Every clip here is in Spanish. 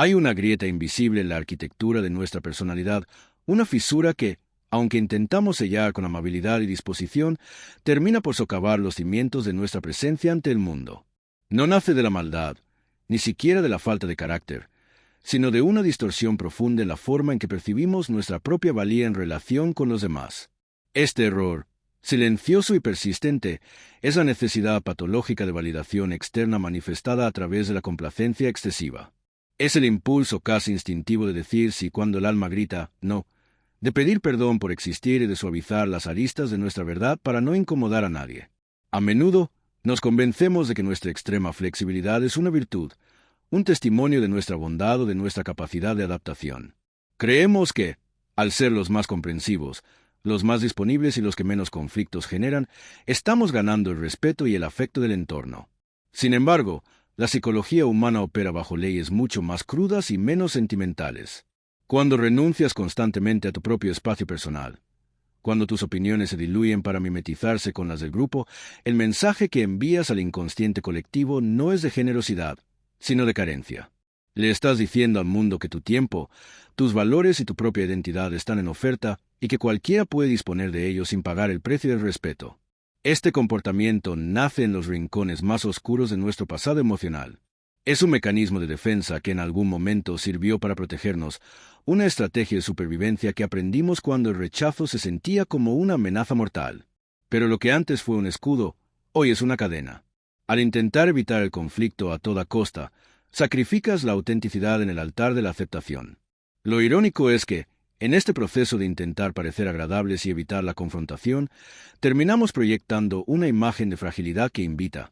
Hay una grieta invisible en la arquitectura de nuestra personalidad, una fisura que, aunque intentamos sellar con amabilidad y disposición, termina por socavar los cimientos de nuestra presencia ante el mundo. No nace de la maldad, ni siquiera de la falta de carácter, sino de una distorsión profunda en la forma en que percibimos nuestra propia valía en relación con los demás. Este error, silencioso y persistente, es la necesidad patológica de validación externa manifestada a través de la complacencia excesiva. Es el impulso casi instintivo de decir sí cuando el alma grita no, de pedir perdón por existir y de suavizar las aristas de nuestra verdad para no incomodar a nadie. A menudo, nos convencemos de que nuestra extrema flexibilidad es una virtud, un testimonio de nuestra bondad o de nuestra capacidad de adaptación. Creemos que, al ser los más comprensivos, los más disponibles y los que menos conflictos generan, estamos ganando el respeto y el afecto del entorno. Sin embargo, la psicología humana opera bajo leyes mucho más crudas y menos sentimentales. Cuando renuncias constantemente a tu propio espacio personal, cuando tus opiniones se diluyen para mimetizarse con las del grupo, el mensaje que envías al inconsciente colectivo no es de generosidad, sino de carencia. Le estás diciendo al mundo que tu tiempo, tus valores y tu propia identidad están en oferta y que cualquiera puede disponer de ellos sin pagar el precio del respeto. Este comportamiento nace en los rincones más oscuros de nuestro pasado emocional. Es un mecanismo de defensa que en algún momento sirvió para protegernos, una estrategia de supervivencia que aprendimos cuando el rechazo se sentía como una amenaza mortal. Pero lo que antes fue un escudo, hoy es una cadena. Al intentar evitar el conflicto a toda costa, sacrificas la autenticidad en el altar de la aceptación. Lo irónico es que, en este proceso de intentar parecer agradables y evitar la confrontación, terminamos proyectando una imagen de fragilidad que invita,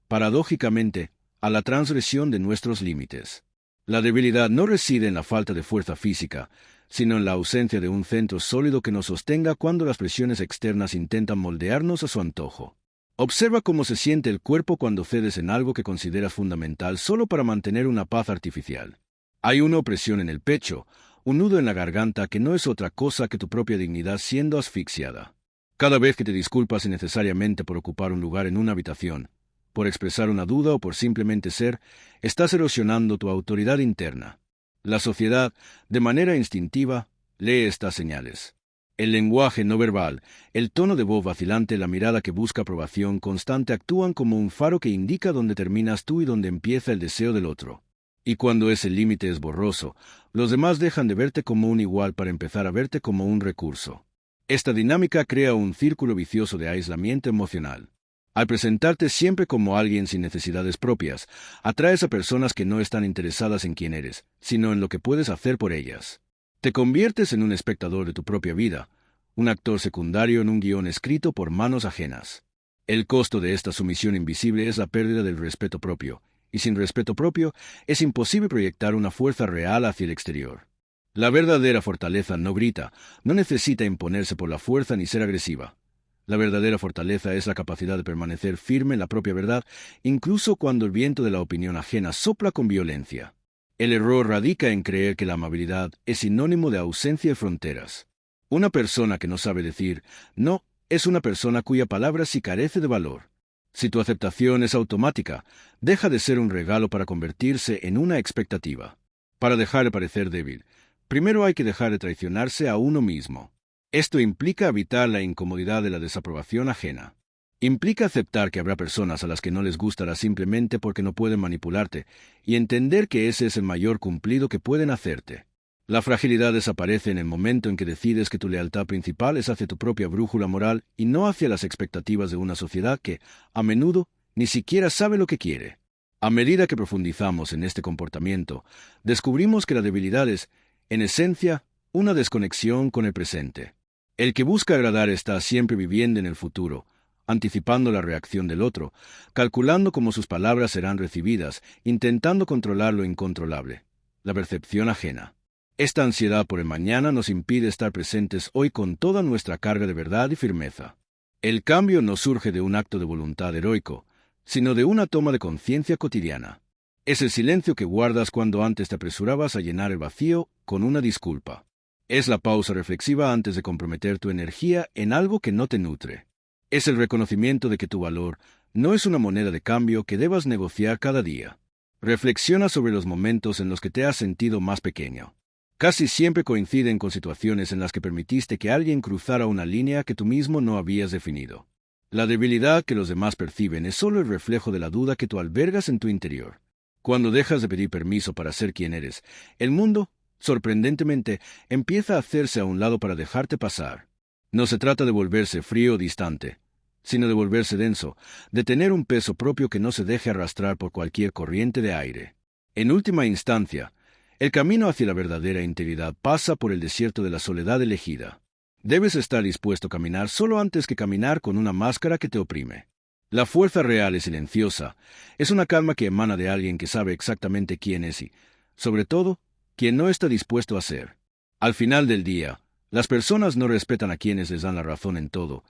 paradójicamente, a la transgresión de nuestros límites. La debilidad no reside en la falta de fuerza física, sino en la ausencia de un centro sólido que nos sostenga cuando las presiones externas intentan moldearnos a su antojo. Observa cómo se siente el cuerpo cuando cedes en algo que consideras fundamental solo para mantener una paz artificial. Hay una opresión en el pecho, un nudo en la garganta que no es otra cosa que tu propia dignidad siendo asfixiada. Cada vez que te disculpas innecesariamente por ocupar un lugar en una habitación, por expresar una duda o por simplemente ser, estás erosionando tu autoridad interna. La sociedad, de manera instintiva, lee estas señales. El lenguaje no verbal, el tono de voz vacilante, la mirada que busca aprobación constante actúan como un faro que indica dónde terminas tú y dónde empieza el deseo del otro. Y cuando ese límite es borroso, los demás dejan de verte como un igual para empezar a verte como un recurso. Esta dinámica crea un círculo vicioso de aislamiento emocional. Al presentarte siempre como alguien sin necesidades propias, atraes a personas que no están interesadas en quién eres, sino en lo que puedes hacer por ellas. Te conviertes en un espectador de tu propia vida, un actor secundario en un guión escrito por manos ajenas. El costo de esta sumisión invisible es la pérdida del respeto propio, y sin respeto propio es imposible proyectar una fuerza real hacia el exterior. La verdadera fortaleza no grita, no necesita imponerse por la fuerza ni ser agresiva. La verdadera fortaleza es la capacidad de permanecer firme en la propia verdad, incluso cuando el viento de la opinión ajena sopla con violencia. El error radica en creer que la amabilidad es sinónimo de ausencia de fronteras. Una persona que no sabe decir no es una persona cuya palabra sí carece de valor. Si tu aceptación es automática, deja de ser un regalo para convertirse en una expectativa. Para dejar de parecer débil, primero hay que dejar de traicionarse a uno mismo. Esto implica evitar la incomodidad de la desaprobación ajena. Implica aceptar que habrá personas a las que no les gustará simplemente porque no pueden manipularte, y entender que ese es el mayor cumplido que pueden hacerte. La fragilidad desaparece en el momento en que decides que tu lealtad principal es hacia tu propia brújula moral y no hacia las expectativas de una sociedad que, a menudo, ni siquiera sabe lo que quiere. A medida que profundizamos en este comportamiento, descubrimos que la debilidad es, en esencia, una desconexión con el presente. El que busca agradar está siempre viviendo en el futuro, anticipando la reacción del otro, calculando cómo sus palabras serán recibidas, intentando controlar lo incontrolable, la percepción ajena. Esta ansiedad por el mañana nos impide estar presentes hoy con toda nuestra carga de verdad y firmeza. El cambio no surge de un acto de voluntad heroico, sino de una toma de conciencia cotidiana. Es el silencio que guardas cuando antes te apresurabas a llenar el vacío con una disculpa. Es la pausa reflexiva antes de comprometer tu energía en algo que no te nutre. Es el reconocimiento de que tu valor no es una moneda de cambio que debas negociar cada día. Reflexiona sobre los momentos en los que te has sentido más pequeño. Casi siempre coinciden con situaciones en las que permitiste que alguien cruzara una línea que tú mismo no habías definido. La debilidad que los demás perciben es solo el reflejo de la duda que tú albergas en tu interior. Cuando dejas de pedir permiso para ser quien eres, el mundo, sorprendentemente, empieza a hacerse a un lado para dejarte pasar. No se trata de volverse frío o distante, sino de volverse denso, de tener un peso propio que no se deje arrastrar por cualquier corriente de aire. En última instancia, el camino hacia la verdadera integridad pasa por el desierto de la soledad elegida. Debes estar dispuesto a caminar solo antes que caminar con una máscara que te oprime. La fuerza real es silenciosa, es una calma que emana de alguien que sabe exactamente quién es y, sobre todo, quien no está dispuesto a ser. Al final del día, las personas no respetan a quienes les dan la razón en todo,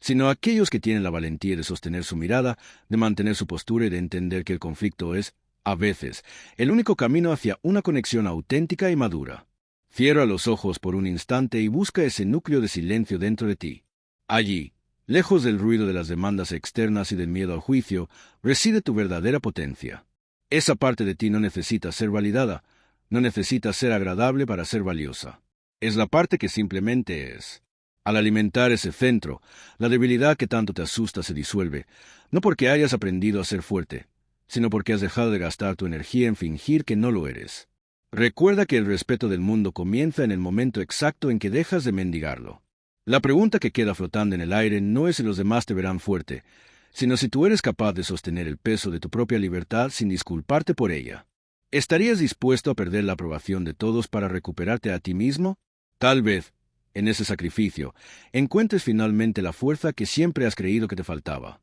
sino a aquellos que tienen la valentía de sostener su mirada, de mantener su postura y de entender que el conflicto es, a veces, el único camino hacia una conexión auténtica y madura. Cierra los ojos por un instante y busca ese núcleo de silencio dentro de ti. Allí, lejos del ruido de las demandas externas y del miedo al juicio, reside tu verdadera potencia. Esa parte de ti no necesita ser validada, no necesita ser agradable para ser valiosa. Es la parte que simplemente es. Al alimentar ese centro, la debilidad que tanto te asusta se disuelve, no porque hayas aprendido a ser fuerte, sino porque has dejado de gastar tu energía en fingir que no lo eres. Recuerda que el respeto del mundo comienza en el momento exacto en que dejas de mendigarlo. La pregunta que queda flotando en el aire no es si los demás te verán fuerte, sino si tú eres capaz de sostener el peso de tu propia libertad sin disculparte por ella. ¿Estarías dispuesto a perder la aprobación de todos para recuperarte a ti mismo? Tal vez, en ese sacrificio, encuentres finalmente la fuerza que siempre has creído que te faltaba.